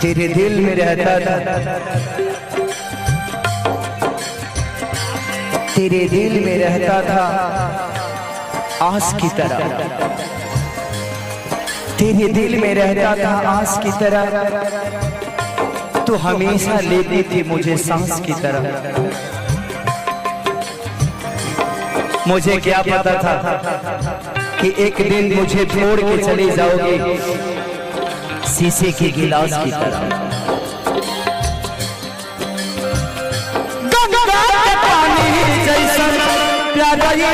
तेरे दिल में रहता था, तेरे दिल में रहता था आस की तरह, तेरे दिल में रहता था आस की तरह। तू हमेशा लेती थी मुझे सांस की तरह। मुझे क्या पता था कि एक दिन मुझे छोड़ के चली जाओगी शीशे के गिलास की तरह। गंगा के पानी जैसा प्यारा ये